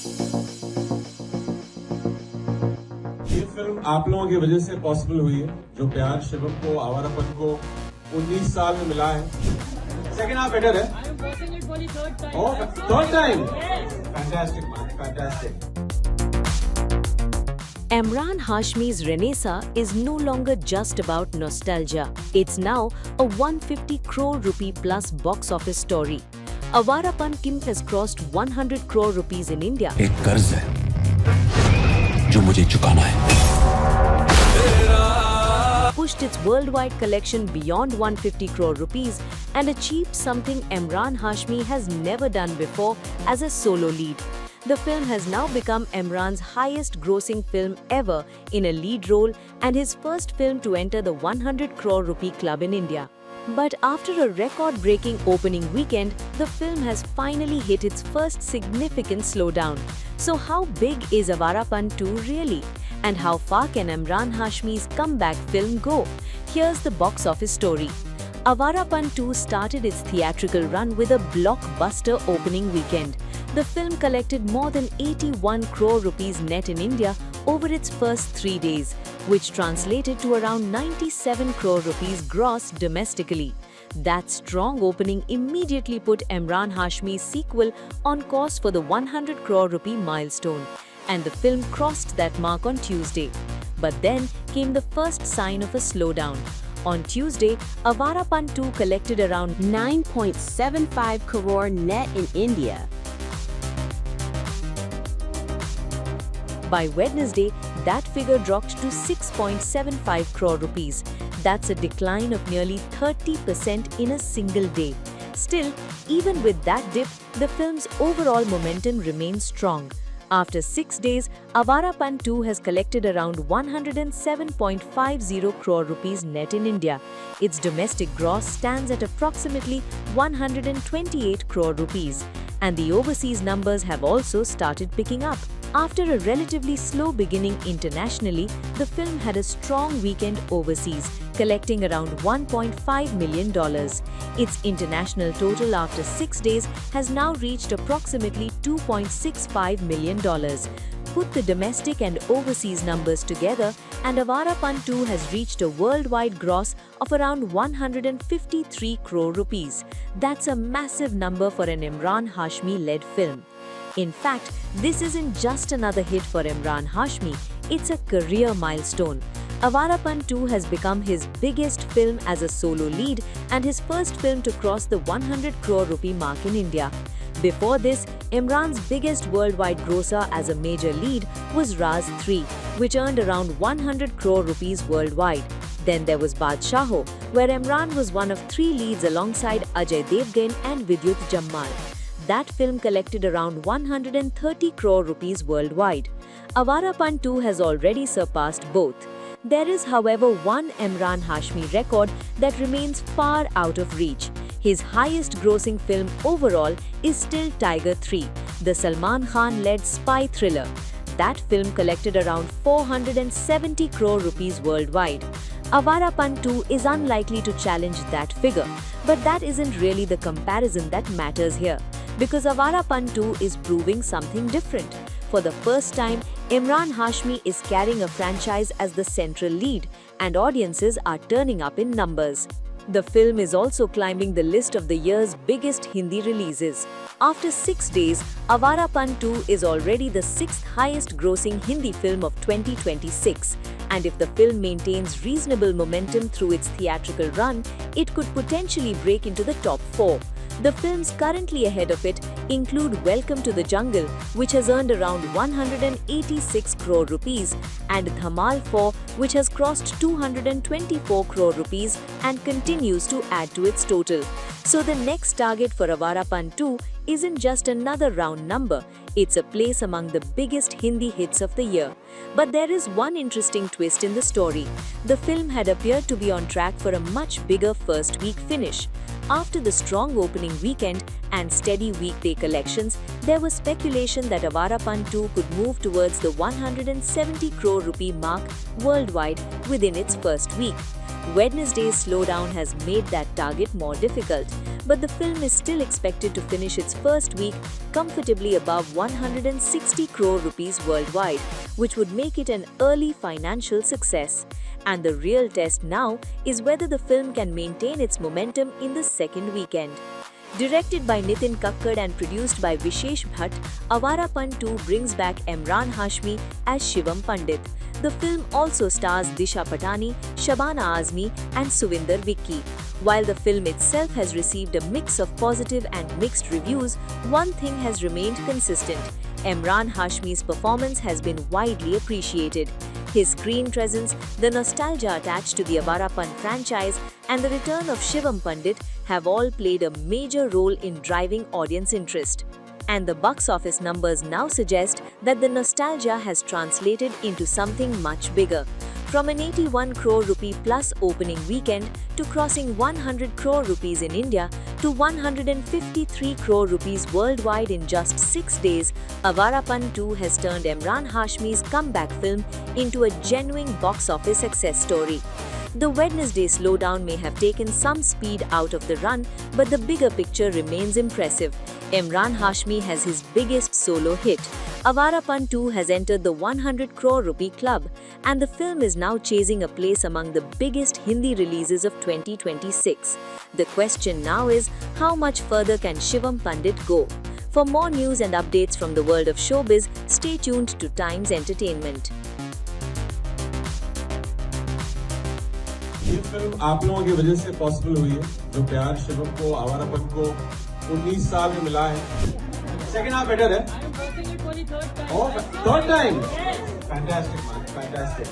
ये फिल्म आप लोगों की वजह से पॉसिबल हुई है। जो प्यार शिवम को, आवारापन को 19 साल में मिला है। सेकंड हाफ बेटर है। I am watching it for the third time. Oh, I'm so third time. Yes. Fantastic, man. Fantastic. Emraan Hashmi's Renaissance is no longer just about nostalgia. It's now a 150 crore rupee plus box office story. Avarapan Kim has crossed 100 crore rupees in India. एक कर्ज है जो मुझे चुकाना है। Pushed its worldwide collection beyond 150 crore rupees and achieved something Emraan Hashmi has never done before as a solo lead. The film has now become Emraan's highest grossing film ever in a lead role and his first film to enter the 100 crore rupee club in India. But after a record-breaking opening weekend, the film has finally hit its first significant slowdown. So how big is Avarapan 2 really? And how far can Emraan Hashmi's comeback film go? Here's the box office story. Avarapan 2 started its theatrical run with a blockbuster opening weekend. The film collected more than 81 crore rupees net in India over its first 3 days, which translated to around 97 crore rupees gross domestically. That strong opening immediately put Emraan Hashmi's sequel on course for the 100 crore rupee milestone, and the film crossed that mark on Tuesday. But then came the first sign of a slowdown. On Tuesday, Avarapan 2 collected around 9.75 crore net in India. By Wednesday, that figure dropped to 6.75 crore rupees. That's a decline of nearly 30% in a single day. Still, even with that dip, the film's overall momentum remains strong. After 6 days, Avarapan 2 has collected around 107.50 crore rupees net in India. Its domestic gross stands at approximately 128 crore rupees. And the overseas numbers have also started picking up. After a relatively slow beginning internationally, the film had a strong weekend overseas, collecting around $1.5 million. Its international total after 6 days has now reached approximately $2.65 million. Put the domestic and overseas numbers together, and Avarapan 2 has reached a worldwide gross of around 153 crore rupees. That's a massive number for an Emraan Hashmi-led film. In fact, this isn't just another hit for Emraan Hashmi, it's a career milestone. Avarapan 2 has become his biggest film as a solo lead and his first film to cross the 100 crore rupee mark in India. Before this, Emraan's biggest worldwide grosser as a major lead was Raaz 3, which earned around 100 crore rupees worldwide. Then there was Badshaaho, where Emraan was one of 3 leads alongside Ajay Devgan and Vidyut Jammal. That film collected around 130 crore rupees worldwide. Avarapan 2 has already surpassed both. There is, however, one Emraan Hashmi record that remains far out of reach. His highest grossing film overall is still Tiger 3, the Salman Khan-led spy thriller. That film collected around 470 crore rupees worldwide. Avarapan 2 is unlikely to challenge that figure, but that isn't really the comparison that matters here, because Avarapan 2 is proving something different. For the first time, Emraan Hashmi is carrying a franchise as the central lead, and audiences are turning up in numbers. The film is also climbing the list of the year's biggest Hindi releases. After 6 days, Avarapan 2 is already the 6th highest grossing Hindi film of 2026. And if the film maintains reasonable momentum through its theatrical run, it could potentially break into the top 4. The films currently ahead of it include Welcome to the Jungle, which has earned around 186 crore rupees, and Dhamaal 4, which has crossed 224 crore rupees and continues to add to its total. So the next target for Avarapan 2 isn't just another round number, it's a place among the biggest Hindi hits of the year. But there is one interesting twist in the story. The film had appeared to be on track for a much bigger first week finish. After the strong opening weekend and steady weekday collections, there was speculation that Avarapan 2 could move towards the 170 crore rupee mark worldwide within its first week. Wednesday's slowdown has made that target more difficult, but the film is still expected to finish its first week comfortably above 160 crore rupees worldwide, which would make it an early financial success. And the real test now is whether the film can maintain its momentum in the second weekend. Directed by Nitin Kakkad and produced by Vishesh Bhatt, Awarapan 2 brings back Emraan Hashmi as Shivam Pandit. The film also stars Disha Patani, Shabana Azmi and Suvinder Vicky. While the film itself has received a mix of positive and mixed reviews, one thing has remained consistent. Emraan Hashmi's performance has been widely appreciated. His screen presence, the nostalgia attached to the Awarapan franchise, and the return of Shivam Pandit have all played a major role in driving audience interest. And the box office numbers now suggest that the nostalgia has translated into something much bigger. From an 81 crore rupee plus opening weekend to crossing 100 crore rupees in India to 153 crore rupees worldwide in just 6 days, Awarapan 2 has turned Emraan Hashmi's comeback film into a genuine box office success story. The Wednesday slowdown may have taken some speed out of the run, but the bigger picture remains impressive. Emraan Hashmi has his biggest solo hit. Awarapan 2 has entered the 100 crore rupee club, and the film is now chasing a place among the biggest Hindi releases of 2026. The question now is, how much further can Shivam Pandit go? For more news and updates from the world of showbiz, stay tuned to Times Entertainment. ये film आप लोगों की वजह से possible हुई है, जो प्यार शिवम को, आवारापन को 19 साल में मिला है. सेकंड हाफ बेटर है. Third time. Fantastic man, fantastic.